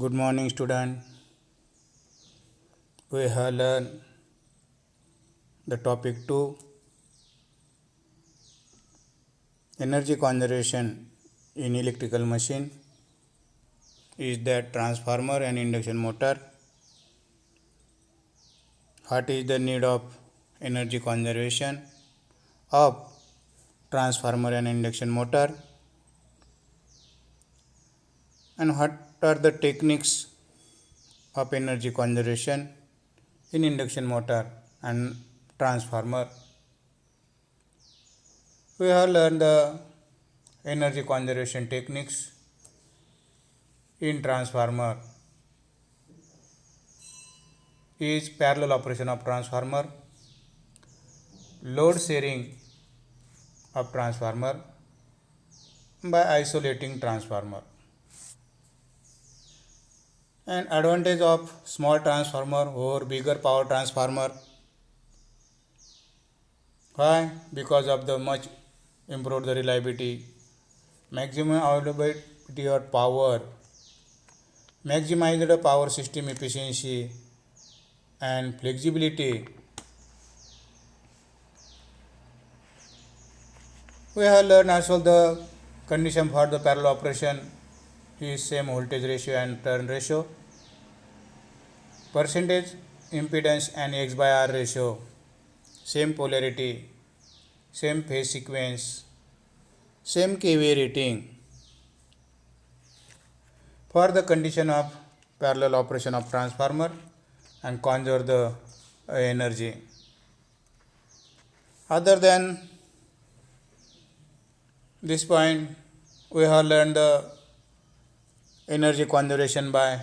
Good morning, student. We have learned the topic 2, energy conservation in electrical machine. Is that transformer and induction motor? What is the need of energy conservation of transformer and induction motor? And what are the techniques of energy conservation in induction motor and transformer? We have learned the energy conservation techniques in transformer is parallel operation of transformer, load sharing of transformer by isolating transformer, and advantage of small transformer over bigger power transformer. Why? Because of the much improved the reliability, maximum availability of power, maximized power system efficiency and flexibility. We have learned also the condition for the parallel operation is same voltage ratio and turn ratio, percentage impedance and X by R ratio, same polarity, same phase sequence, same kVA rating. For the condition of parallel operation of transformer and conserve the energy. Other than this point, we have learned the energy conservation by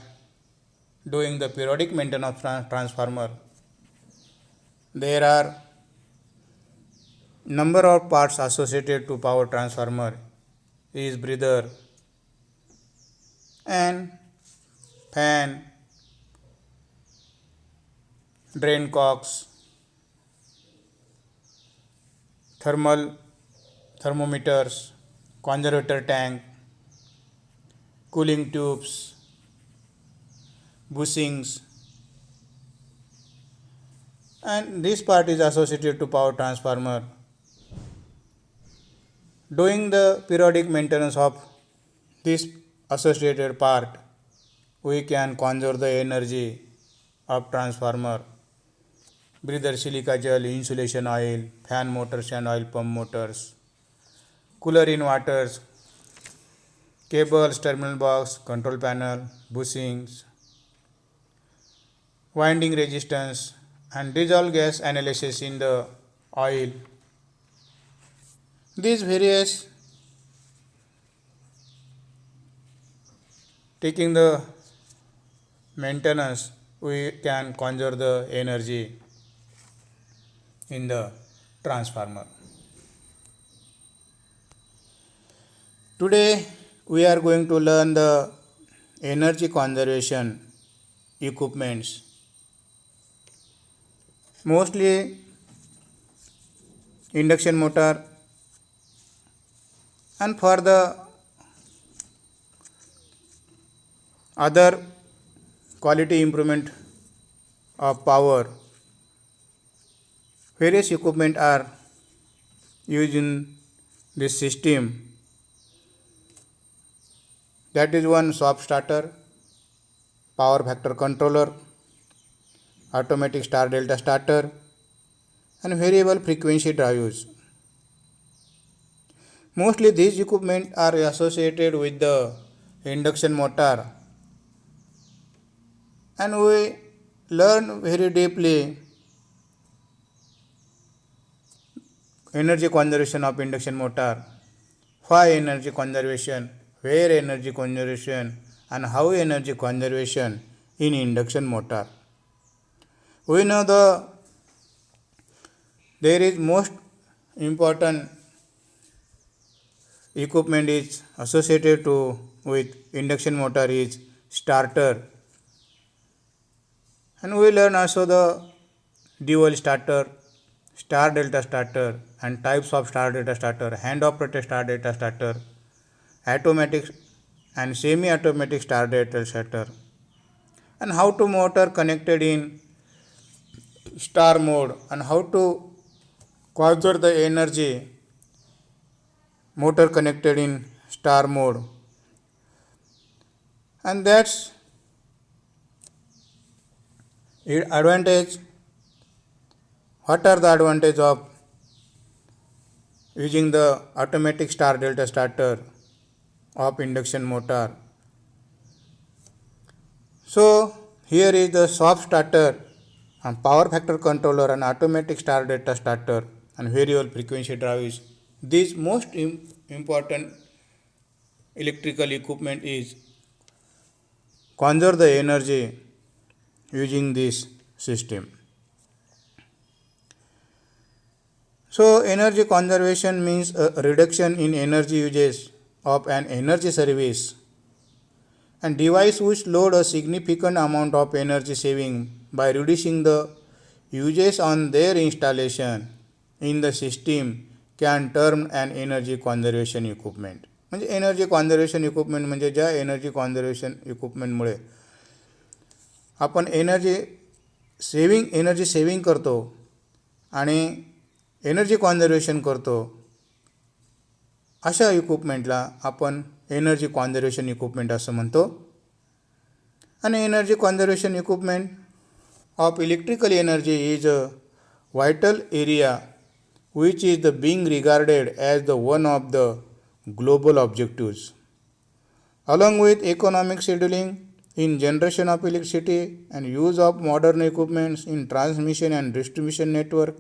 doing the periodic maintenance of transformer. There are number of parts associated to power transformer is breather and fan, drain cocks, thermometers, conservator tank, cooling tubes, bushings, and this part is associated to power transformer. Doing the periodic maintenance of this associated part, we can conserve the energy of transformer, breather silica gel, insulation oil, fan motors and oil pump motors, cooler inverters, cables, terminal box, control panel, bushings, winding resistance and dissolved gas analysis in the oil. These various taking the maintenance, we can conserve the energy in the transformer. Today we are going to learn the energy conservation equipments. Mostly induction motor, and for the other quality improvement of power, various equipment are used in this system. That is one soft starter, power factor controller, automatic star delta starter, and variable frequency drives. Mostly these equipment are associated with the induction motor, and we learn very deeply energy conservation of induction motor, why energy conservation, where energy conservation, and how energy conservation in induction motor. We know there is most important equipment is associated to with induction motor is starter, and we learn also the dual starter, star delta starter, and types of star delta starter, hand operated star delta starter, automatic and semi automatic star delta starter, and how to motor connected in star mode, and how to conserve the energy motor connected in star mode. And that's advantage. What are the advantage of using the automatic star delta starter of induction motor? So here is the soft starter and power factor controller and automatic star delta starter and variable frequency drives. These most important electrical equipment is conserve the energy using this system. So energy conservation means a reduction in energy uses of an energy service and device which load a significant amount of energy saving by reducing the uses on their installation in the system can term an energy conservation equipment. म्हणजे energy conservation equipment म्हणजे ज्या energy conservation इक्विपमेंटमुळे आपण energy saving करतो आणि energy conservation करतो, अशा इक्विपमेंटला आपण energy conservation equipment असं म्हणतो. आणि energy conservation equipment of electrical energy is a vital area which is the being regarded as the one of the global objectives. Along with economic scheduling in generation of electricity and use of modern equipments in transmission and distribution network,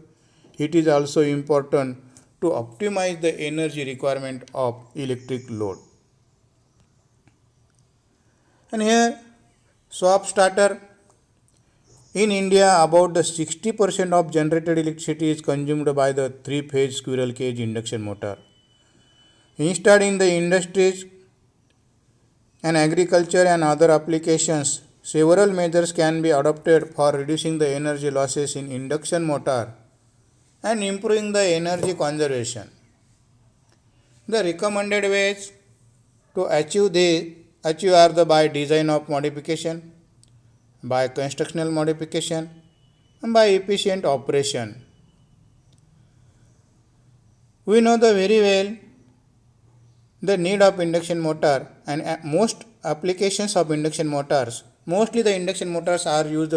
it is also important to optimize the energy requirement of electric load. And here soft starter. In India, about the 60% of generated electricity is consumed by the three-phase squirrel cage induction motor. Installed in the industries and agriculture and other applications, several measures can be adopted for reducing the energy losses in induction motor and improving the energy conservation. The recommended ways to achieve are the by design of modification, by constructional modification, and by efficient operation. We know the very well the need of induction motor and most applications of induction motors. Mostly the induction motors are used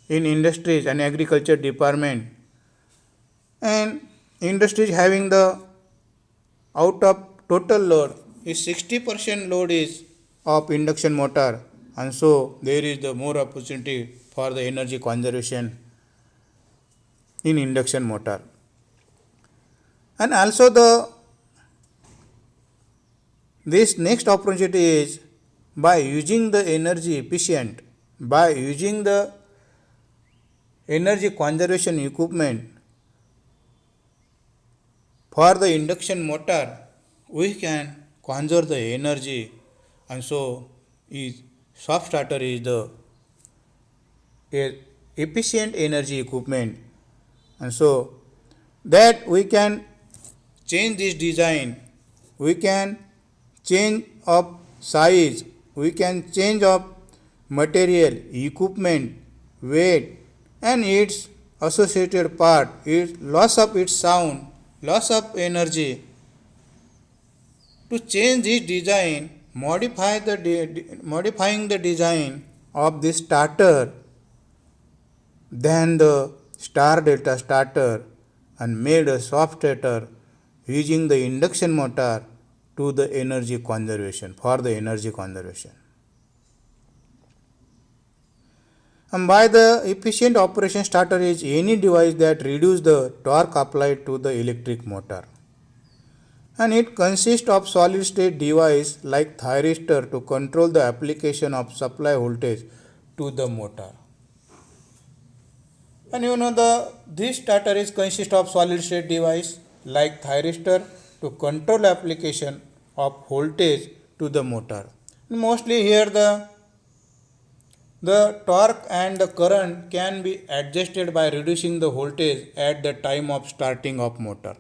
in industries and agriculture department, and industries having the out of total load is 60% load is of induction motor, and so there is the more opportunity for the energy conservation in induction motor. And also this next opportunity is by using the energy efficient, by using the energy conservation equipment for the induction motor, we can conserve the energy, and so soft starter is the efficient energy equipment, and so that we can change this design, we can change of size, we can change of material, equipment, weight and its associated part, its loss of its sound, loss of energy. To change this design, modifying the design of this starter, then the star delta starter and made a soft starter using the induction motor to the energy conservation, for the energy conservation. And by the efficient operation starter is any device that reduces the torque applied to the electric motor, and it consists of solid state device like thyristor to control the application of supply voltage to the motor. And you know this starter is consist of solid state device like thyristor to control application of voltage to the motor. Mostly here the torque and the current can be adjusted by reducing the voltage at the time of starting of motor.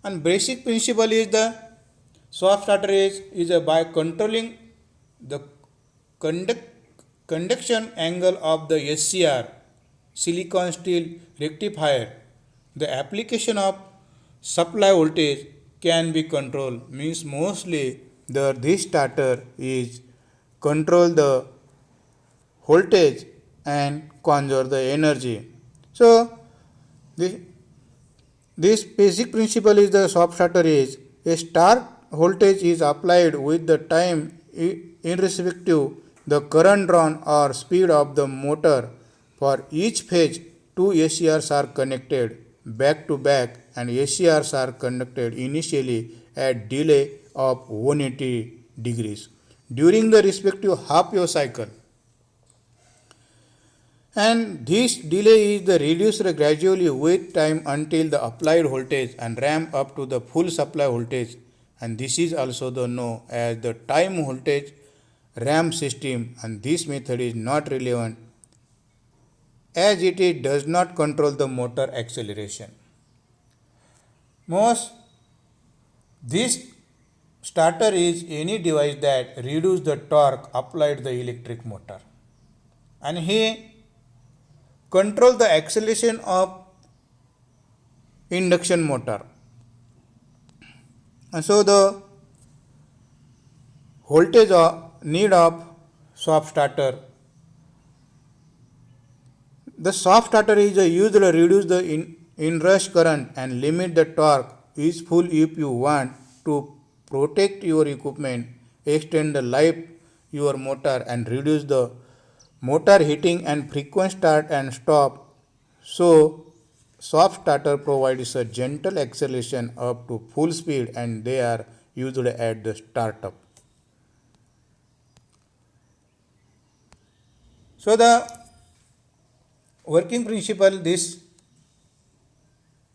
And basic principle is the soft starter is by controlling the conduction angle of the SCR silicon steel rectifier, the application of supply voltage can be controlled. Means mostly this starter is control the voltage and conserve the energy. So this basic principle is the soft starter is a start voltage is applied with the time irrespective the current drawn or speed of the motor. For each phase, two SCRs are connected back to back and SCRs are conducted initially at delay of 180 degrees during the respective half wave cycle. And this delay is the reduced gradually with time until the applied voltage and ramp up to the full supply voltage, and this is also the known as the time voltage ramp system, and this method is not relevant as it does not control the motor acceleration. Most this starter is any device that reduces the torque applied the electric motor, and he control the acceleration of induction motor. And so the voltage need of soft starter. The soft starter is used to reduce the inrush current and limit the torque. Useful if you want to protect your equipment, extend the life your motor and reduce the motor heating and frequent start and stop. So soft starter provides a gentle acceleration up to full speed and they are used at the startup. So the working principle this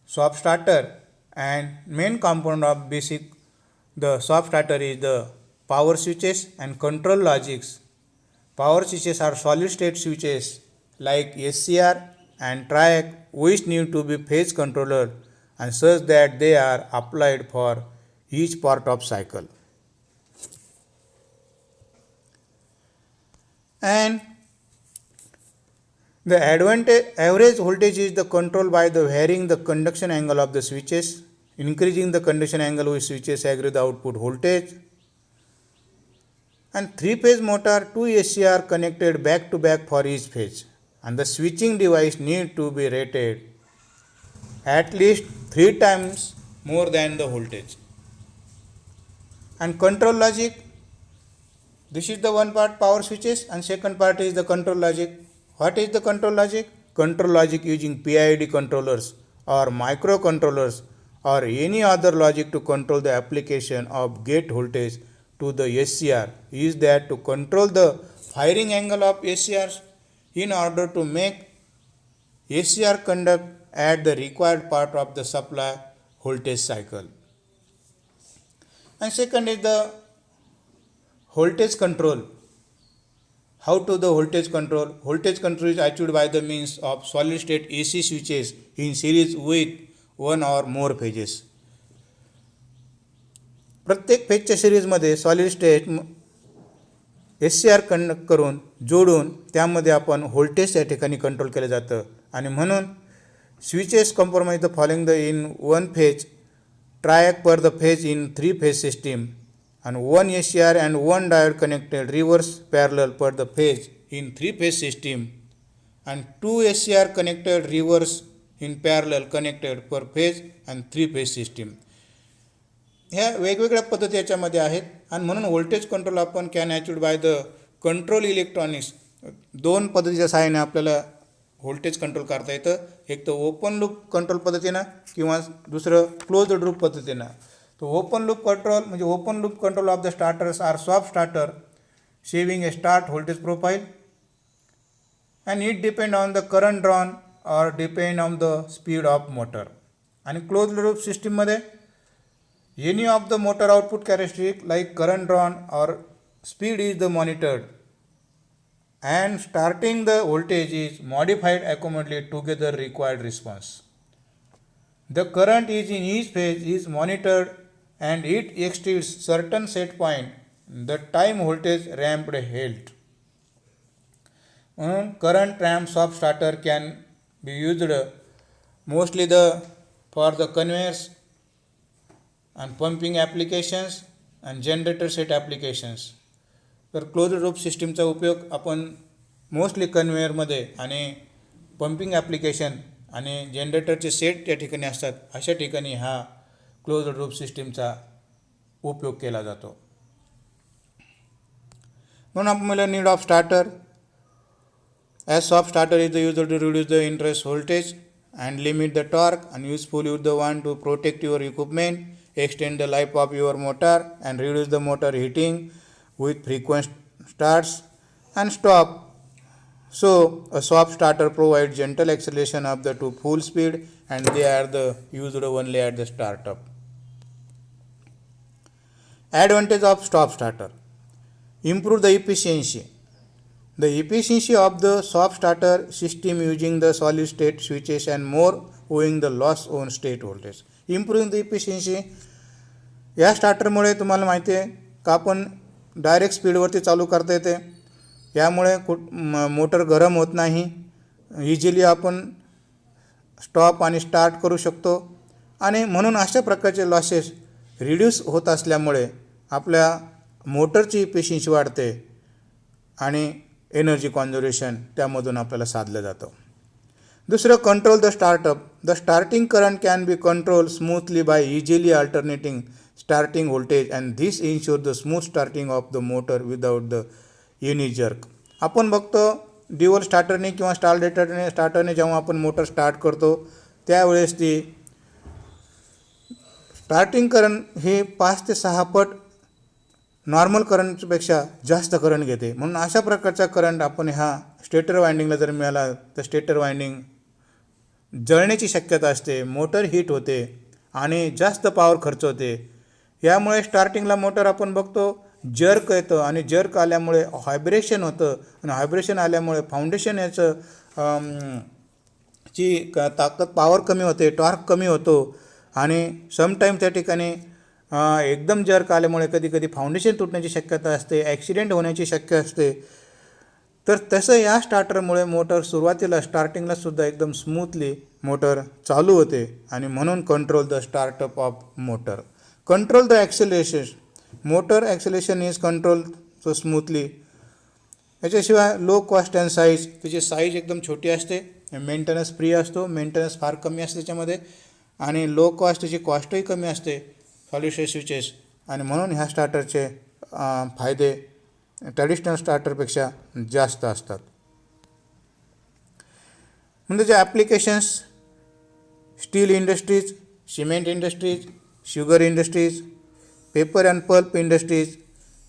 soft starter and main component of basic the soft starter is the power switches and control logics. Power switches are solid state switches like SCR and triac which need to be phase controller and such that they are applied for each part of cycle. And the average voltage is the control by the varying the conduction angle of the switches. Increasing the conduction angle with switches agree the output voltage. And three-phase motor, two SCR connected back to back for each phase. And the switching device need to be rated at least 3 times more than the voltage. And control logic, this is the one part power switches and second part is the control logic. What is the control logic? Control logic using PID controllers or microcontrollers or any other logic to control the application of gate voltage to the SCR is that to control the firing angle of SCRs in order to make SCR conduct at the required part of the supply voltage cycle. And second is the voltage control. How to the voltage control? Voltage control is achieved by the means of solid state AC switches in series with one or more phases. प्रत्येक फेजच्या सिरीजमध्ये solid state SCR connect करून जोडून त्यामध्ये आपण voltage या ठिकाणी control केलं जातं आणि म्हणून switches compromise the following the in one phase triac per the phase in 3-phase system and one SCR and one diode connected reverse parallel per the phase in 3-phase system and two SCR connected reverse in parallel connected per phase and 3-phase system. ह्या वेगवेगळ्या पद्धती याच्यामध्ये आहेत आणि म्हणून voltage control आपण can achieved by the control electronics. दोन पद्धतीच्या सहाय्याने आपल्याला व्होल्टेज कंट्रोल करता येतं, एक तर ओपन लूप कंट्रोल पद्धतीनं किंवा दुसरं क्लोज लूप पद्धतीनं. तो ओपन लूप कंट्रोल म्हणजे open loop control of the starters are soft starter shaving a start voltage profile and it depend on the current drawn or depend on the speed of motor. आणि close loop सिस्टीममध्ये any of the motor output characteristic like current drawn or speed is the monitored and starting the voltage is modified accordingly to get the required response. The current is in each phase is monitored and it exceeds certain set point the time voltage ramped held. म्हणून current ramp soft starter can be used mostly for the conveyors and pumping applications and generator set applications. तर closed loop सिस्टीमचा उपयोग आपण mostly कन्व्हेयरमध्ये आणि pumping application आणि जनरेटरचे set त्या ठिकाणी असतात, अशा ठिकाणी हा क्लोज्ड लूप सिस्टीमचा उपयोग केला जातो. म्हणून आपण मला need of starter as soft starter is the user to reduce the interest voltage and limit the torque, and useful you the one to protect your equipment, extend the life of your motor and reduce the motor heating with frequent starts and stop. So a soft starter provides gentle acceleration up to full speed, and they are the used only at the startup. Advantage of soft starter: improve the efficiency. The efficiency of the soft starter system using the solid state switches and more owing the loss on state voltage. Improving the efficiency. या स्टार्टरमुळे तुम्हाला माहिती आहे का आपण direct स्पीडवरती चालू करता येते, यामुळे मोटर गरम होत नाही, इझिली आपण स्टॉप आणि स्टार्ट करू शकतो, आणि म्हणून अशा प्रकारचे लॉसेस रिड्यूस होत असल्यामुळे आपल्या मोटरची इफिशियन्सी वाढते आणि एनर्जी कॉन्झर्वेशन त्यामधून आपल्याला साधलं जातं. दुसरं, control the startup. The starting current can be control smoothly by easily alternating starting voltage and this ensure the smooth starting of the motor without the any jerk. आपण बघतो dual स्टार्टरने किंवा स्टार्टरने जेव्हा आपण मोटर स्टार्ट करतो त्यावेळेस ती starting current हे 5 ते 6 पट नॉर्मल करंटपेक्षा जास्त करंट घेते. म्हणून अशा प्रकारचा करंट आपण ह्या स्टेटर वाइंडिंगला जर मिळाला तर स्टेटर वाइंडिंग जळण्याची शक्यता असते, मोटर हीट होते आणि जास्त पॉवर खर्च होते. यामुळे स्टार्टिंगला मोटर आपण बघतो जर्क येतं, आणि जर्क आल्यामुळे व्हायब्रेशन होतं, आणि व्हायब्रेशन आल्यामुळे फाउंडेशन याचं ची ताकद पॉवर कमी होते, टॉर्क कमी होतो, आणि समटाईम त्या ठिकाणी एकदम जर्क आल्यामुळे कधीकधी फाउंडेशन तुटण्याची शक्यता असते, ॲक्सिडेंट होण्याची शक्यता असते. तर तसं या स्टार्टरमुळे मोटर सुरुवातीला स्टार्टिंगलासुद्धा एकदम स्मूथली मोटर चालू होते, आणि म्हणून control the startup of motor. Control the acceleration. Motor acceleration is control so smoothly. याच्याशिवाय लो कॉस्ट अँड साईज. त्याची साईज एकदम छोटी असते, मेंटेनन्स फ्री असतो, मेंटेनन्स फार कमी असते त्याच्यामध्ये, आणि लो कॉस्ट, त्याची कॉस्टही कमी असते, सॉलिड स्टेट स्विचेस, आणि म्हणून ह्या स्टार्टरचे फायदे ट्रॅडिशनल स्टार्टरपेक्षा जास्त असतात. म्हणजे जे applications steel industries, cement industries, sugar industries, paper and pulp industries,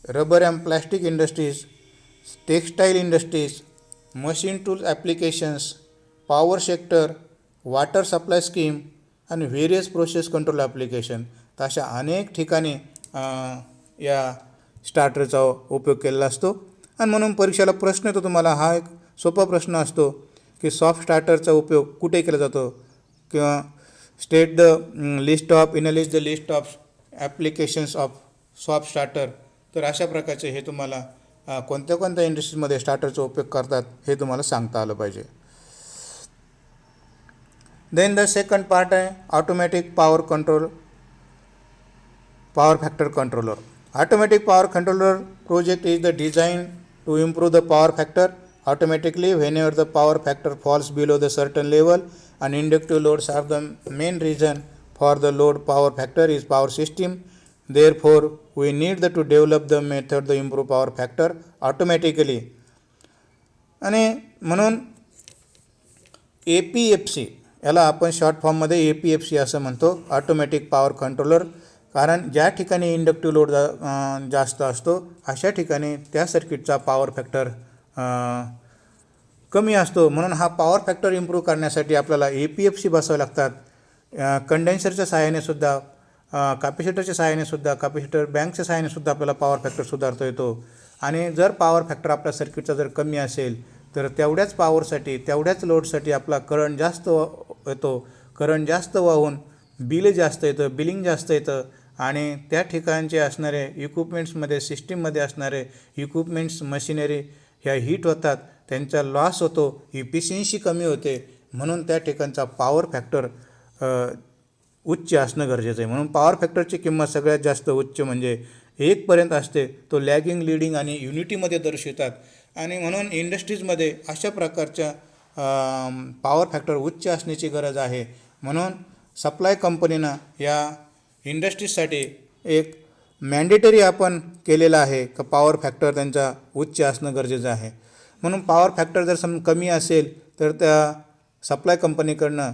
rubber and plastic industries, textile industries, machine tools applications, power sector, water supply scheme आणि व्हेरियस प्रोसेस कंट्रोल ॲप्लिकेशन. तर अशा अनेक ठिकाणी या स्टार्टरचा उपयोग केलेला असतो. आणि म्हणून परीक्षेला प्रश्न येतो तुम्हाला, हा एक सोपा प्रश्न असतो की सॉफ्ट स्टार्टरचा उपयोग कुठे केला जातो, किंवा state the list of enlist the list of applications of soft starter. तर अशा प्रकारचे हे तुम्हाला कोणत्या कोणत्या इंडस्ट्रीजमध्ये स्टार्टरचा उपयोग करतात हे तुम्हाला सांगता आलं पाहिजे. देन द सेकंड पार्ट आहे automatic power control, power factor controller. Automatic power controller project is the design to improve the power factor automatically whenever the power factor falls below the certain level, and inductive loads are the main reason for the load power factor is power system. Therefore we need to develop the method to improve power factor automatically. आणि म्हणून APFC याला आपण short फॉर्ममध्ये APFC असं म्हणतो, automatic power controller. कारण ज्या ठिकाणी इंडक्टिव्ह लोड जास्त असतो अशा ठिकाणी त्या सर्किटचा पॉवर फॅक्टर कमी असतो. म्हणून हा पॉवर फॅक्टर इम्प्रूव्ह करण्यासाठी आपल्याला APFC बसवावे लागतात. कंडेन्सरच्या सहाय्यानेसुद्धा, कॅपॅसिटरच्या सहाय्यानेसुद्धा, कॅपॅसिटर बँकच्या सहाय्यानेसुद्धा आपल्याला पॉवर फॅक्टर सुधारता येतो. आणि जर पॉवर फॅक्टर आपल्या सर्किटचा जर कमी असेल तर तेवढ्याच पॉवरसाठी, तेवढ्याच लोडसाठी आपला करंट जास्त येतो. करंट जास्त वाहून बिल जास्त येतं, बिलिंग जास्त येतं, आणि त्या ठिकाणचे असणारे इक्विपमेंट्समध्ये, सिस्टीममध्ये असणारे इक्विपमेंट्स, मशिनरी ह्या हीट होतात, त्यांचा लॉस होतो, इफिशियन्सी कमी होते, म्हणून त्या ठिकाणचा पॉवर फॅक्टर उच्च असणं गरजेचं आहे. म्हणून पॉवर फॅक्टरची किंमत सगळ्यात जास्त उच्च म्हणजे 1 असते. तो लॅगिंग, लीडिंग आणि युनिटीमध्ये दर्शवतात. आणि म्हणून इंडस्ट्रीजमध्ये अशा प्रकारच्या पॉवर फॅक्टर उच्च असण्याची गरज आहे. म्हणून सप्लाय कंपनीनं या इंडस्ट्रीजसाठी एक मॅन्डेटरी आपण केलेला आहे का पॉवर फॅक्टर त्यांचा उच्च असणं गरजेचं आहे. म्हणून पॉवर फॅक्टर जर कमी असेल तर त्या सप्लाय कंपनीकडनं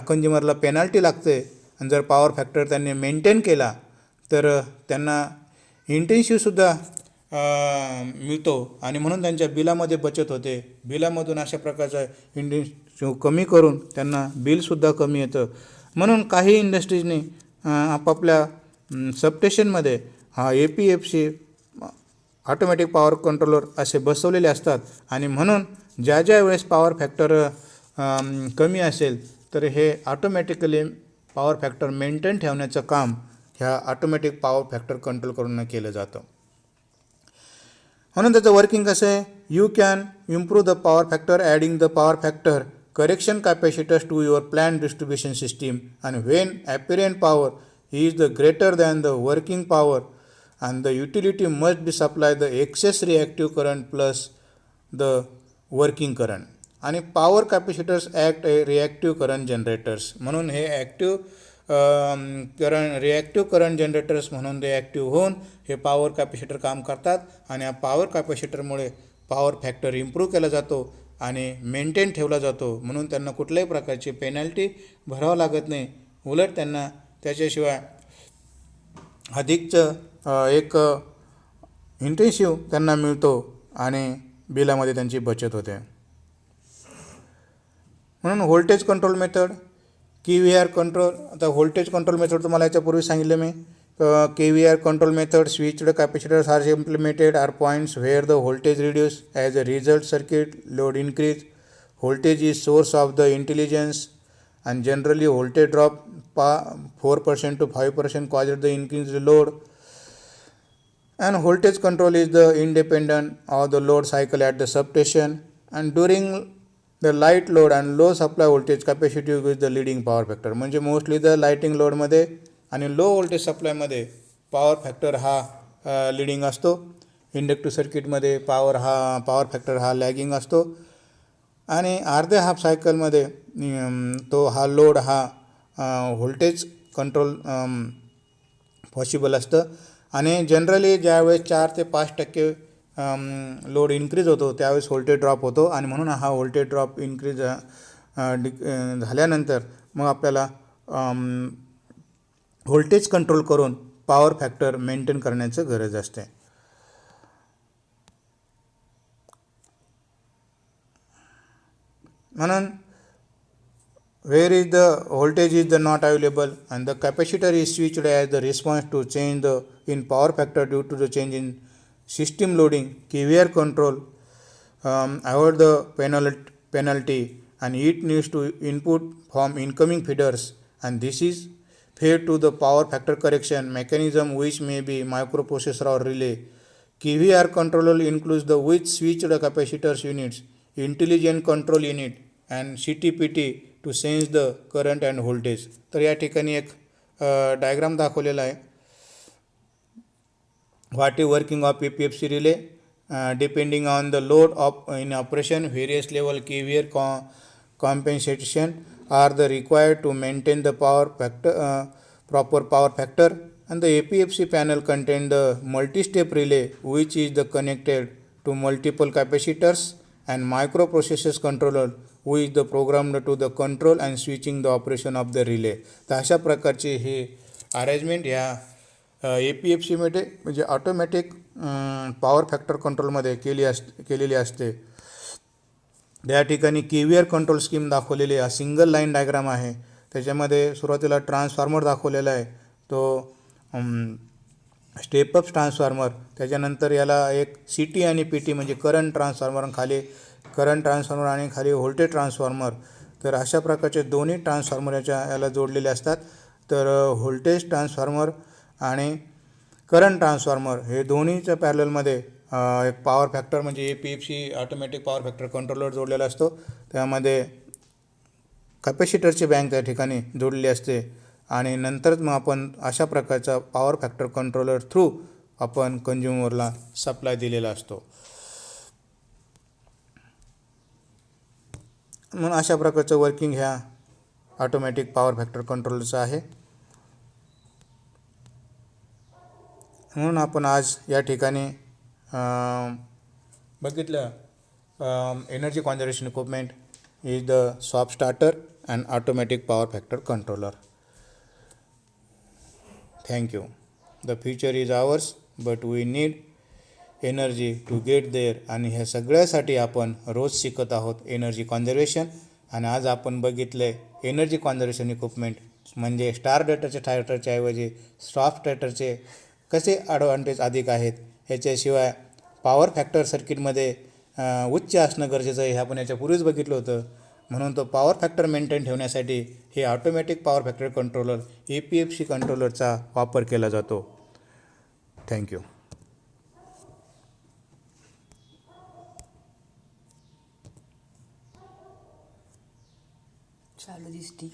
कंझ्युमरला पेनल्टी लागते. आणि जर पॉवर फॅक्टर त्यांनी मेंटेन केला तर त्यांना इंटेन्सिव्हसुद्धा मिळतो आणि म्हणून त्यांच्या बिलामध्ये बचत होते. बिलामधून अशा प्रकारचा इंटेन्सिव्ह कमी करून त्यांना बिलसुद्धा कमी येतं. म्हणून काही इंडस्ट्रीजनी आपापल्या सबस्टेशनमध्ये हा APFC ऑटोमॅटिक पॉवर कंट्रोलर असे बसवलेले असतात. आणि म्हणून ज्या वेळेस पॉवर फॅक्टर कमी असेल तर हे ऑटोमॅटिकली पॉवर फॅक्टर मेंटेन ठेवण्याचं काम ह्या ऑटोमॅटिक पॉवर फॅक्टर कंट्रोल करून केलं जातं. म्हणून त्याचं वर्किंग कसं आहे, you can improve the power factor adding the power factor correction capacitors to your plan distribution system and when apparent power is the greater than the working power and the utility must be supply the excess reactive current plus the working current. आणि power capacitors act reactive current generators म्हणून हे reactive current generators म्हणून ते active होऊन हे power capacitor काम करतात. आणि या power कॅपॅसिटरमुळे power factor improve केला जातो आणि मेंटेन ठेवला जातो. म्हणून त्यांना कुठल्याही प्रकारची पेनल्टी भरावं लागत नाही. उलट त्यांना त्याच्याशिवाय अधिकचं एक इंटेन्सिव्ह त्यांना मिळतो आणि बिलामध्ये त्यांची बचत होते. म्हणून voltage control method, KVR control. आता व्होल्टेज कंट्रोल मेथड तुम्हाला याच्यापूर्वी सांगितलं मी. KVR control method switched capacitors are implemented are points where the voltage reduce as a result circuit load increase. Voltage is source of the intelligence and generally voltage drop 4% to 5% causes the increase in load. And voltage control is the independent of the load cycle at the substation, and during the light load and low supply voltage capacity with the leading power factor. म्हणजे mostly the lighting लोडमध्ये आणि low voltage सप्लायमध्ये power factor हा leading असतो. Inductive सर्किटमध्ये power factor हा lagging असतो. आणि अर्ध्या half सायकलमध्ये तो हा लोड हा व्होल्टेज कंट्रोल पॉसिबल असतं. आणि जनरली ज्यावेळेस 4 ते 5% लोड इन्क्रीज होतो त्यावेळेस व्होल्टेज ड्रॉप होतो. आणि म्हणून हा व्होल्टेज ड्रॉप इन्क्रीज झाल्यानंतर मग आपल्याला व्होल्टेज कंट्रोल करून पॉवर फॅक्टर मेंटेन करण्याचं गरज असते. म्हणून where is the voltage is the not available and the capacitor is switched as the response to change the in power factor due to the change in system loading. KVR control avoid the penalty and it needs to input from incoming feeders, and this is fed to the power factor correction mechanism which may be microprocessor or relay. KVR controller includes the with switched capacitors units, intelligent control unit and CTPT to sense the current and voltage. तर या ठिकाणी एक diagram दाखवलेला आहे. What is working of APFC relay depending on the load of in operation various level KVR compensation are the required to maintain the power factor proper power factor. And the APFC panel contain the multi-step relay which is the connected to multiple capacitors and microprocessors controller who is the programmed to the control and switching the operation of the relay. तर अशा प्रकारची ही arrangement ह्या APFC मध्ये म्हणजे automatic power factor कंट्रोलमध्ये केलेली असते. त्या ठिकाणी KVR कंट्रोल स्कीम दाखवलेली आहे. सिंगल लाईन डायग्राम आहे. त्याच्यामध्ये सुरुवातीला ट्रान्सफॉर्मर दाखवलेला आहे, तो स्टेप अप ट्रान्सफॉर्मर. त्याच्यानंतर याला एक CT आणि PT म्हणजे करंट ट्रान्सफॉर्मर, खाली करंट ट्रान्सफॉर्मर आणि खाली व्होल्टेज ट्रान्सफॉर्मर. तर अशा प्रकारचे दोन्ही ट्रान्सफॉर्मर याला जोडलेले असतात. तर व्होल्टेज ट्रान्सफॉर्मर आणि करंट ट्रान्सफॉर्मर हे दोन्हीच्या पॅरललमध्ये एक पॉवर फॅक्टर म्हणजे APFC automatic power factor controller जोडलेला असतो. त्यामध्ये कॅपॅसिटरची बँक त्या ठिकाणी जोडलेली असते आणि नंतरच मग आपण अशा प्रकारचा पॉवर फॅक्टर कंट्रोलर थ्रू आपण कंझ्युमरला सप्लाय दिलेला असतो. म्हणून अशा प्रकारचं वर्किंग ह्या ऑटोमॅटिक पॉवर फॅक्टर कंट्रोलरचं आहे. म्हणून आपण आज या ठिकाणी बघितलं energy conservation equipment is the swap starter and automatic power factor controller. Thank you. The future is ours but we need energy to get there. आणि ह्या सगळ्यासाठी आपण रोज शिकत आहोत एनर्जी कॉन्झर्वेशन. आणि आज आपण बघितले एनर्जी कॉन्झर्वेशन इक्विपमेंट म्हणजे स्टार स्टार्टरच्या ऐवजी स्वॅप स्टार्टरचे कसे ॲडव्हान्टेज अधिक आहेत. ह्याच्याशिवाय पॉवर फॅक्टर सर्किटमध्ये उच्च असणं गरजेचं आहे हे आपण याच्यापूर्वीच बघितलं होतं. म्हणून तो पॉवर फॅक्टर मेंटेन ठेवण्यासाठी हे automatic power factor controller APFC कंट्रोलरचा वापर केला जातो. थँक्यू. चालू दिसती.